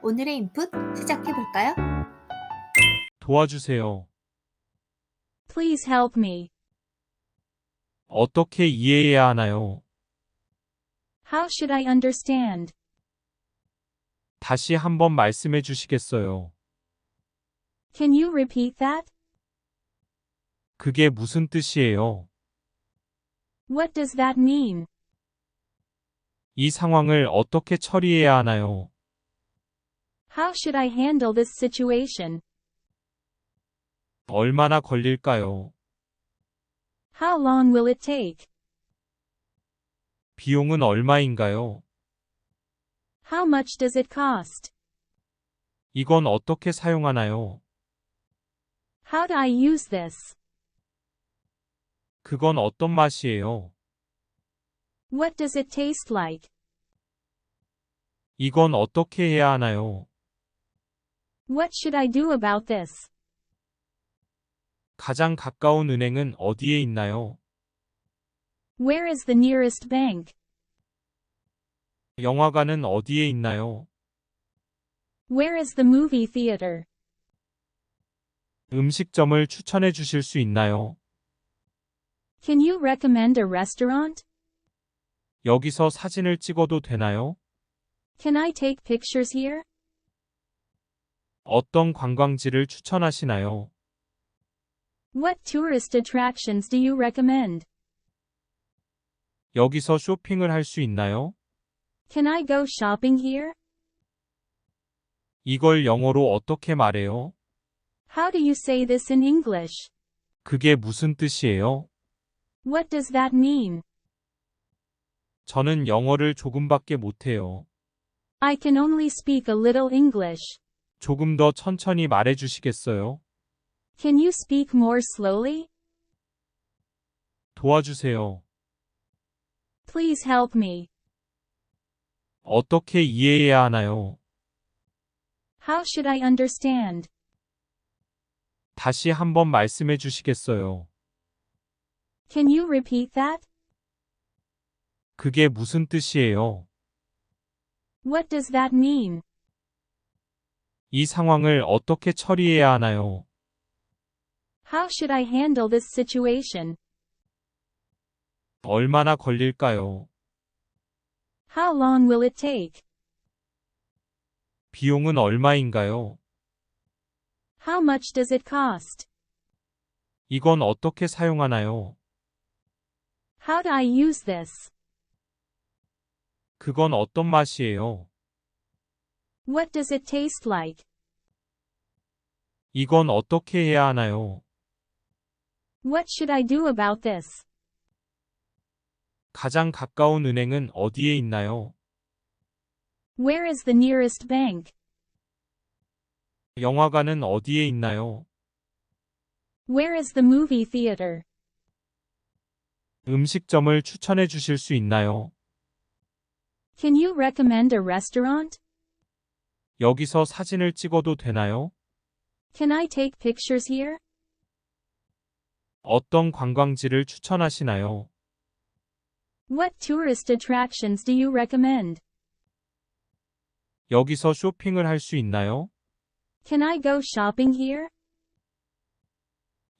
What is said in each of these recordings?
오늘의 인풋 시작해 볼까요? 도와주세요. Please help me. 어떻게 이해해야 하나요? How should I understand? 다시 한번 말씀해 주시겠어요? Can you repeat that? 그게 무슨 뜻이에요? What does that mean? 이 상황을 어떻게 처리해야 하나요? How should I handle this situation? 얼마나 걸릴까요? How long will it take? 비용은 얼마인가요? How much does it cost? 이건 어떻게 사용하나요? How do I use this? 그건 어떤 맛이에요? What does it taste like? 이건 어떻게 해야 하나요? What should I do about this? 가장 가까운 은행은 어디에 있나요? Where is the nearest bank? 영화관은 어디에 있나요? Where is the movie theater? 음식점을 추천해 주실 수 있나요? Can you recommend a restaurant? 여기서 사진을 찍어도 되나요? Can I take pictures here? 어떤 관광지를 추천하시나요? What tourist attractions do you recommend? 여기서 쇼핑을 할 수 있나요? Can I go shopping here? 이걸 영어로 어떻게 말해요? How do you say this in English? 그게 무슨 뜻이에요? What does that mean? 저는 영어를 조금밖에 못해요. I can only speak a little English. 조금 더 천천히 말해 주시겠어요? Can you speak more slowly? 도와주세요. Please help me. 어떻게 이해해야 하나요? How should I understand? 다시 한번 말씀해 주시겠어요? Can you repeat that? 그게 무슨 뜻이에요? What does that mean? 이 상황을 어떻게 처리해야 하나요? How should I handle this situation? 얼마나 걸릴까요? How long will it take? 비용은 얼마인가요? How much does it cost? 이건 어떻게 사용하나요? How do I use this? 그건 어떤 맛이에요? What does it taste like? 이건 어떻게 해야 하나요? What should I do about this? 가장 가까운 은행은 어디에 있나요? Where is the nearest bank? 영화관은 어디에 있나요? Where is the movie theater? 음식점을 추천해 주실 수 있나요? Can you recommend a restaurant? 여기서 사진을 찍어도 되나요? Can I take pictures here? 어떤 관광지를 추천하시나요? What tourist attractions do you recommend? 여기서 쇼핑을 할 수 있나요? Can I go shopping here?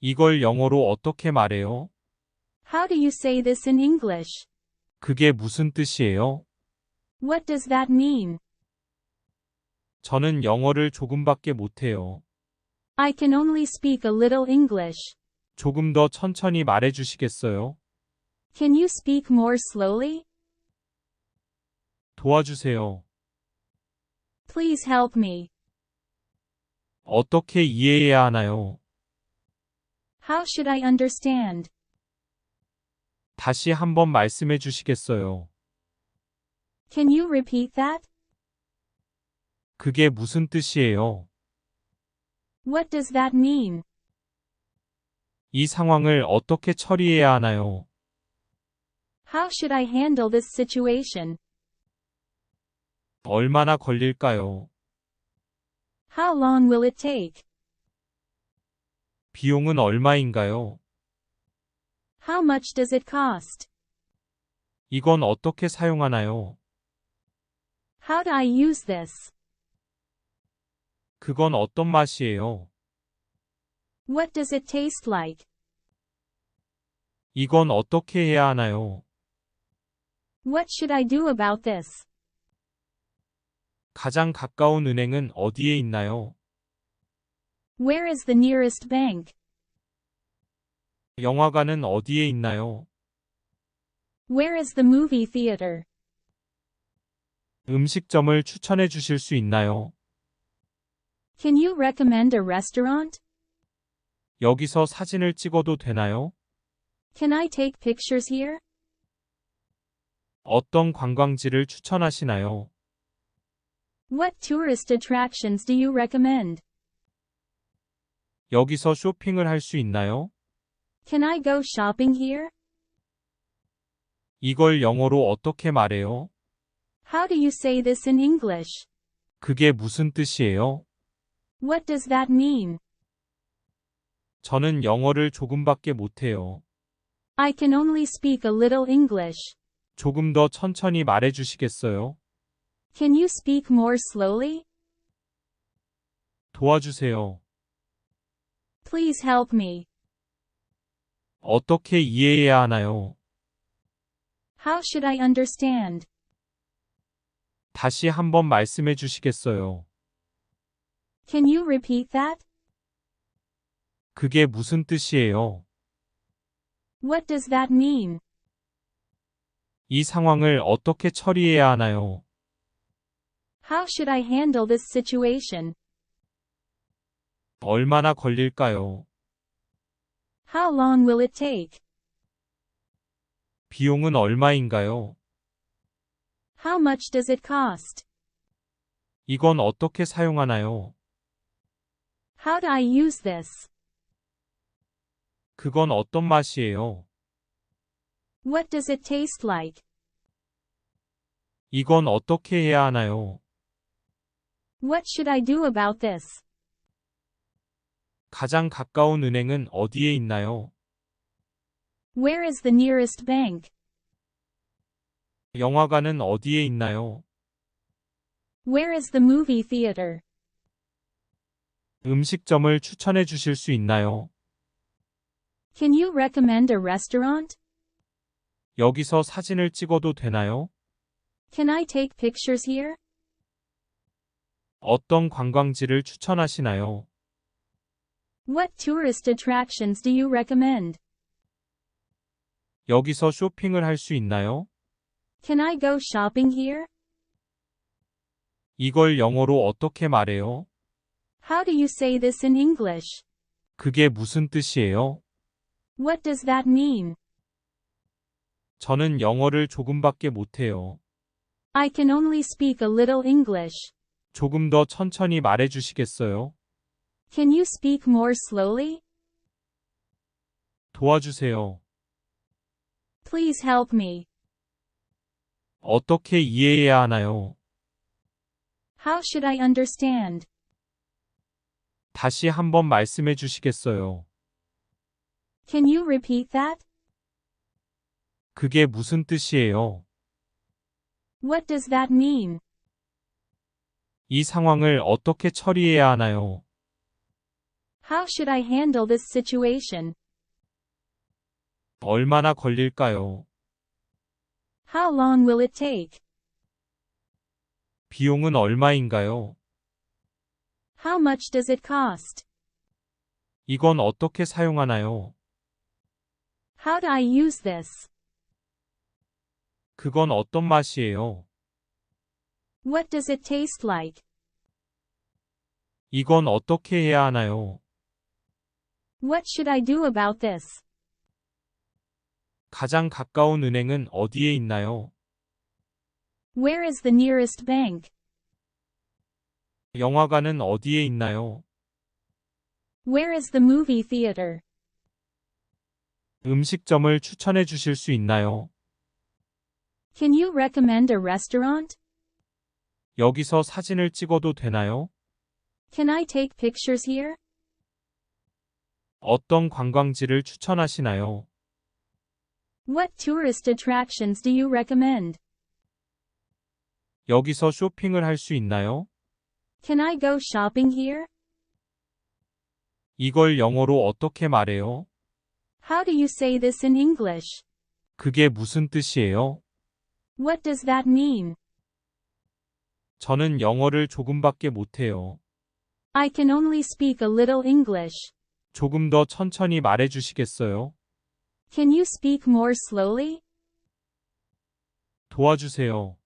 이걸 영어로 어떻게 말해요? How do you say this in English? 그게 무슨 뜻이에요? What does that mean? 저는 영어를 조금밖에 못해요. I can only speak a little English. 조금 더 천천히 말해 주시겠어요? Can you speak more slowly? 도와주세요. Please help me. 어떻게 이해해야 하나요? How should I understand? 다시 한번 말씀해 주시겠어요? Can you repeat that? 그게 무슨 뜻이에요? What does that mean? 이 상황을 어떻게 처리해야 하나요? How should I handle this situation? 얼마나 걸릴까요? How long will it take? 비용은 얼마인가요? How much does it cost? 이건 어떻게 사용하나요? How do I use this? 그건 어떤 맛이에요? What does it taste like? 이건 어떻게 해야 하나요? What should I do about this? 가장 가까운 은행은 어디에 있나요? Where is the nearest bank? 영화관은 어디에 있나요? Where is the movie theater? 음식점을 추천해 주실 수 있나요? Can you recommend a restaurant? 여기서 사진을 찍어도 되나요? Can I take pictures here? 어떤 관광지를 추천하시나요? What tourist attractions do you recommend? 여기서 쇼핑을 할 수 있나요? Can I go shopping here? 이걸 영어로 어떻게 말해요? How do you say this in English? 그게 무슨 뜻이에요? What does that mean? 저는 영어를 조금밖에 못해요. I can only speak a little English. 조금 더 천천히 말해 주시겠어요? Can you speak more slowly? 도와주세요. Please help me. 어떻게 이해해야 하나요? How should I understand? 다시 한번 말씀해 주시겠어요? Can you repeat that? 그게 무슨 뜻이에요? What does that mean? 이 상황을 어떻게 처리해야 하나요? How should I handle this situation? 얼마나 걸릴까요? How long will it take? 비용은 얼마인가요? How much does it cost? 이건 어떻게 사용하나요? How do I use this? 그건 어떤 맛이에요? What does it taste like? 이건 어떻게 해야 하나요? What should I do about this? 가장 가까운 은행은 어디에 있나요? Where is the nearest bank? 영화관은 어디에 있나요? Where is the movie theater? 음식점을 추천해 주실 수 있나요? Can you recommend a restaurant? 여기서 사진을 찍어도 되나요? Can I take pictures here? 어떤 관광지를 추천하시나요? What tourist attractions do you recommend? 여기서 쇼핑을 할 수 있나요? Can I go shopping here? 이걸 영어로 어떻게 말해요? How do you say this in English? 그게 무슨 뜻이에요? What does that mean? 저는 영어를 조금밖에 못해요. I can only speak a little English. 조금 더 천천히 말해 주시겠어요? Can you speak more slowly? 도와주세요. Please help me. 어떻게 이해해야 하나요? How should I understand? 다시 한번 말씀해 주시겠어요? Can you repeat that? 그게 무슨 뜻이에요? What does that mean? 이 상황을 어떻게 처리해야 하나요? How should I handle this situation? 얼마나 걸릴까요? How long will it take? 비용은 얼마인가요? How much does it cost? 이건 어떻게 사용하나요? How do I use this? 그건 어떤 맛이에요? What does it taste like? 이건 어떻게 해야 하나요? What should I do about this? 가장 가까운 은행은 어디에 있나요? Where is the nearest bank? 영화관은 어디에 있나요? Where is the movie theater? 음식점을 추천해 주실 수 있나요? Can you recommend a restaurant? 여기서 사진을 찍어도 되나요? Can I take pictures here? 어떤 관광지를 추천하시나요? What tourist attractions do you recommend? 여기서 쇼핑을 할 수 있나요? Can I go shopping here? 이걸 영어로 어떻게 말해요? How do you say this in English? 그게 무슨 뜻이에요? What does that mean? 저는 영어를 조금밖에 못해요. I can only speak a little English. 조금 더 천천히 말해 주시겠어요? Can you speak more slowly? 도와주세요.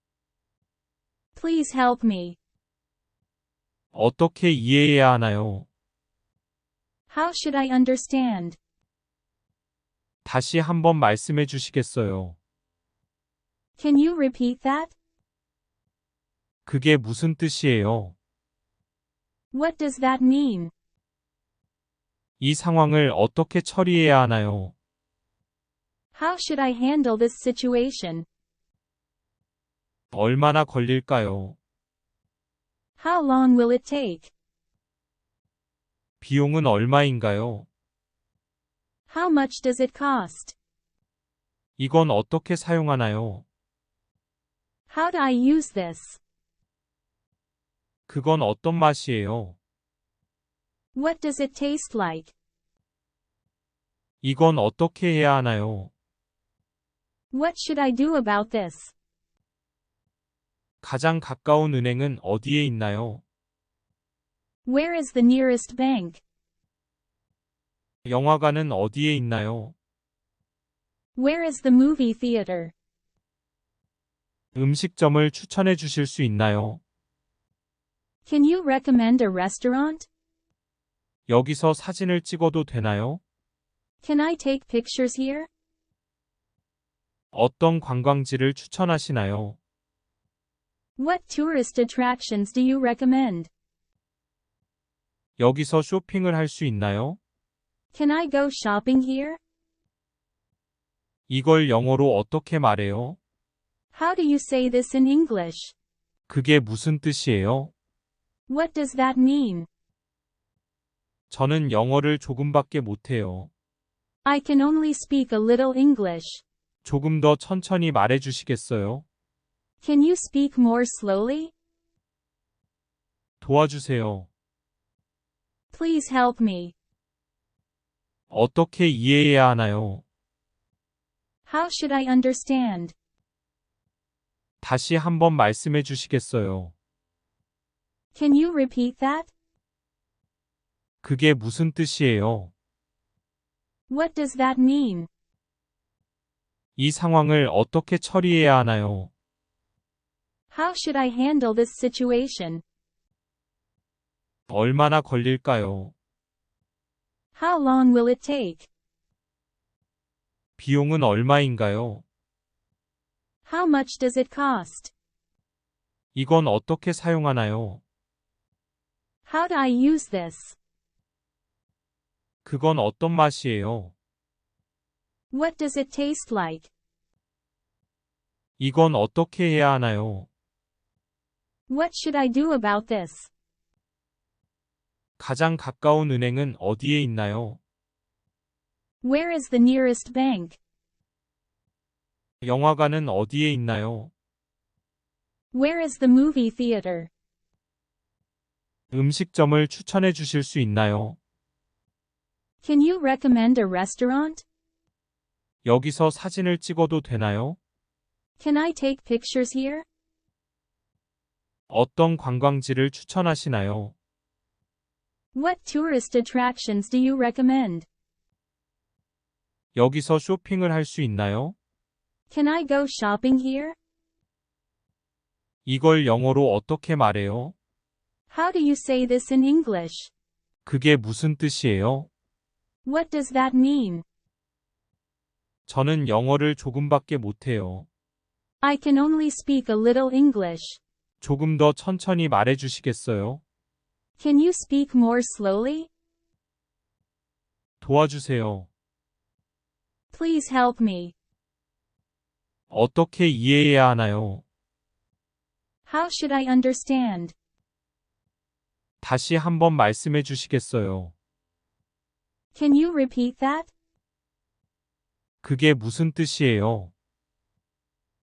Please help me. 어떻게 이해해야 하나요? How should I understand? 다시 한번 말씀해 주시겠어요? Can you repeat that? 그게 무슨 뜻이에요? What does that mean? 이 상황을 어떻게 처리해야 하나요? How should I handle this situation? 얼마나 걸릴까요? How long will it take? 비용은 얼마인가요? How much does it cost? 이건 어떻게 사용하나요? How do I use this? 그건 어떤 맛이에요? What does it taste like? 이건 어떻게 해야 하나요? What should I do about this? 가장 가까운 은행은 어디에 있나요? Where is the nearest bank? 영화관은 어디에 있나요? Where is the movie theater? 음식점을 추천해 주실 수 있나요? Can you recommend a restaurant? 여기서 사진을 찍어도 되나요? Can I take pictures here? 어떤 관광지를 추천하시나요? What tourist attractions do you recommend? 여기서 쇼핑을 할 수 있나요? Can I go shopping here? 이걸 영어로 어떻게 말해요? How do you say this in English? 그게 무슨 뜻이에요? What does that mean? 저는 영어를 조금밖에 못해요. I can only speak a little English. 조금 더 천천히 말해 주시겠어요? Can you speak more slowly? 도와주세요. Please help me. 어떻게 이해해야 하나요? How should I understand? 다시 한번 말씀해 주시겠어요? Can you repeat that? 그게 무슨 뜻이에요? What does that mean? 이 상황을 어떻게 처리해야 하나요? How should I handle this situation? 얼마나 걸릴까요? How long will it take? 비용은 얼마인가요? How much does it cost? 이건 어떻게 사용하나요? How do I use this? 그건 어떤 맛이에요? What does it taste like? 이건 어떻게 해야 하나요? What should I do about this? 가장 가까운 은행은 어디에 있나요? Where is the nearest bank? 영화관은 어디에 있나요? Where is the movie theater? 음식점을 추천해 주실 수 있나요? Can you recommend a restaurant? 여기서 사진을 찍어도 되나요? Can I take pictures here? 어떤 관광지를 추천하시나요? What tourist attractions do you recommend? 여기서 쇼핑을 할 수 있나요? Can I go shopping here? 이걸 영어로 어떻게 말해요? How do you say this in English? 그게 무슨 뜻이에요? What does that mean? 저는 영어를 조금밖에 못해요. I can only speak a little English. 조금 더 천천히 말해 주시겠어요? Can you speak more slowly? 도와주세요. Please help me. 어떻게 이해해야 하나요? How should I understand? 다시 한번 말씀해 주시겠어요? Can you repeat that? 그게 무슨 뜻이에요?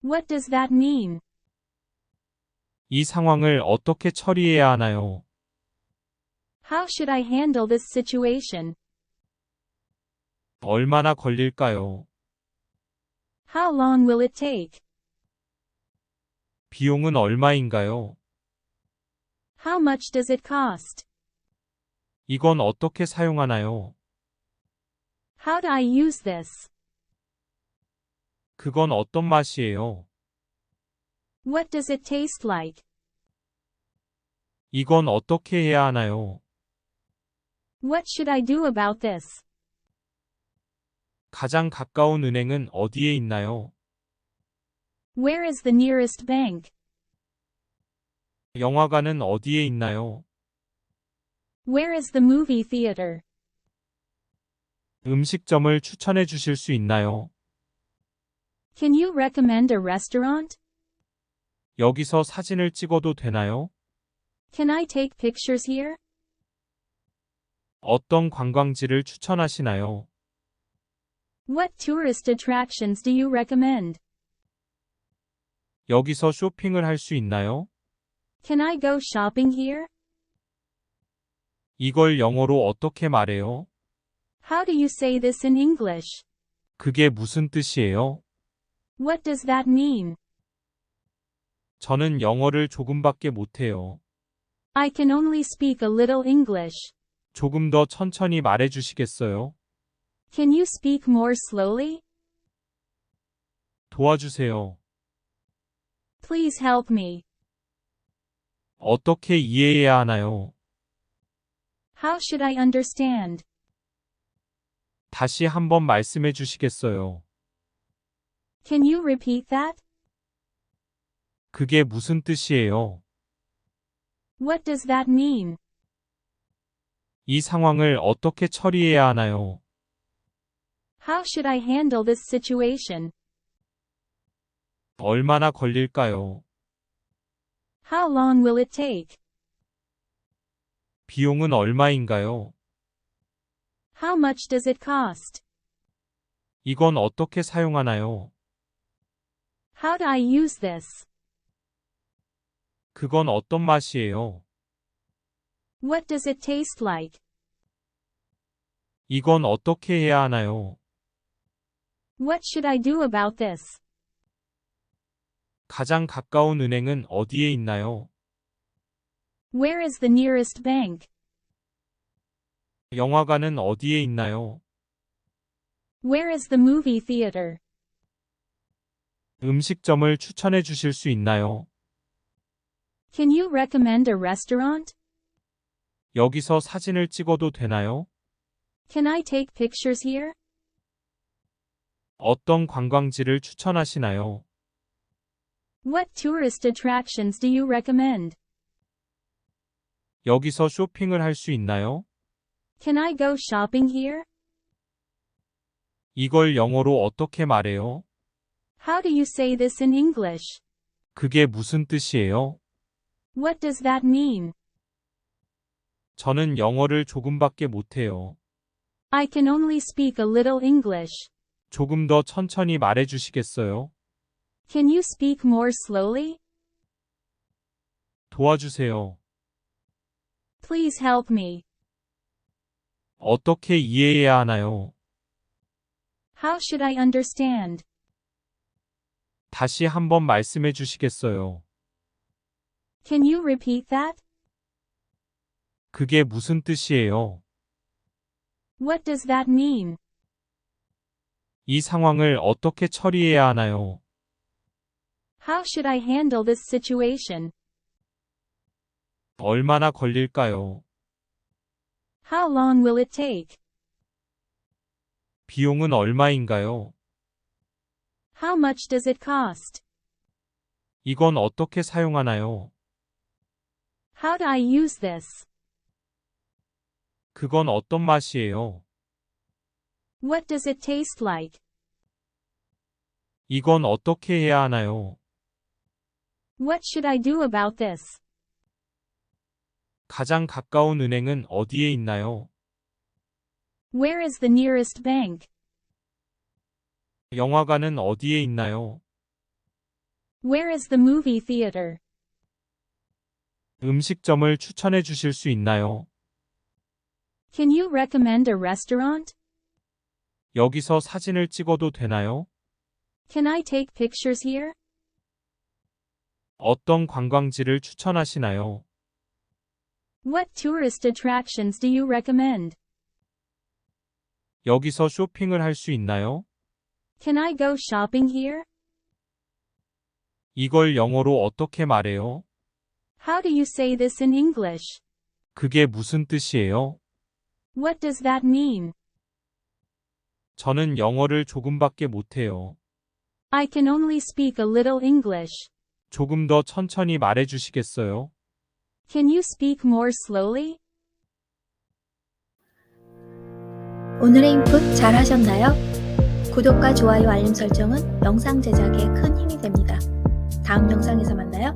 What does that mean? 이 상황을 어떻게 처리해야 하나요? How should I handle this situation? 얼마나 걸릴까요? How long will it take? 비용은 얼마인가요? How much does it cost? 이건 어떻게 사용하나요? How do I use this? 그건 어떤 맛이에요? What does it taste like? 이건 어떻게 해야 하나요? What should I do about this? 가장 가까운 은행은 어디에 있나요? Where is the nearest bank? 영화관은 어디에 있나요? Where is the movie theater? 음식점을 추천해 주실 수 있나요? Can you recommend a restaurant? 여기서 사진을 찍어도 되나요? Can I take pictures here? 어떤 관광지를 추천하시나요? What tourist attractions do you recommend? 여기서 쇼핑을 할 수 있나요? Can I go shopping here? 이걸 영어로 어떻게 말해요? How do you say this in English? 그게 무슨 뜻이에요? What does that mean? 저는 영어를 조금밖에 못해요. I can only speak a little English. 조금 더 천천히 말해 주시겠어요? Can you speak more slowly? 도와주세요. Please help me. 어떻게 이해해야 하나요? How should I understand? 다시 한번 말씀해 주시겠어요? Can you repeat that? 그게 무슨 뜻이에요? What does that mean? 이 상황을 어떻게 처리해야 하나요? How should I handle this situation? 얼마나 걸릴까요? How long will it take? 비용은 얼마인가요? How much does it cost? 이건 어떻게 사용하나요? How do I use this? 그건 어떤 맛이에요? What does it taste like? 이건 어떻게 해야 하나요? What should I do about this? 가장 가까운 은행은 어디에 있나요? Where is the nearest bank? 영화관은 어디에 있나요? Where is the movie theater? 음식점을 추천해 주실 수 있나요? Can you recommend a restaurant? 여기서 사진을 찍어도 되나요? Can I take pictures here? 어떤 관광지를 추천하시나요? What tourist attractions do you recommend? 여기서 쇼핑을 할 수 있나요? Can I go shopping here? 이걸 영어로 어떻게 말해요? How do you say this in English? 그게 무슨 뜻이에요? What does that mean? 저는 영어를 조금밖에 못해요. I can only speak a little English. 조금 더 천천히 말해 주시겠어요? Can you speak more slowly? 도와주세요. Please help me. 어떻게 이해해야 하나요? How should I understand? 다시 한번 말씀해 주시겠어요? Can you repeat that? 그게 무슨 뜻이에요? What does that mean? 이 상황을 어떻게 처리해야 하나요? How should I handle this situation? 얼마나 걸릴까요? How long will it take? 비용은 얼마인가요? How much does it cost? 이건 어떻게 사용하나요? How do I use this? 그건 어떤 맛이에요? What does it taste like? 이건 어떻게 해야 하나요? What should I do about this? 가장 가까운 은행은 어디에 있나요? Where is the nearest bank? 영화관은 어디에 있나요? Where is the movie theater? 음식점을 추천해 주실 수 있나요? Can you recommend a restaurant? 여기서 사진을 찍어도 되나요? Can I take pictures here? 어떤 관광지를 추천하시나요? What tourist attractions do you recommend? 여기서 쇼핑을 할 수 있나요? Can I go shopping here? 이걸 영어로 어떻게 말해요? How do you say this in English? 그게 무슨 뜻이에요? What does that mean? 저는 영어를 조금밖에 못해요. I can only speak a little English. 조금 더 천천히 말해 주시겠어요? Can you speak more slowly? 오늘의 인풋 잘 하셨나요? 구독과 좋아요 알림 설정은 영상 제작에 큰 힘이 됩니다. 다음 영상에서 만나요.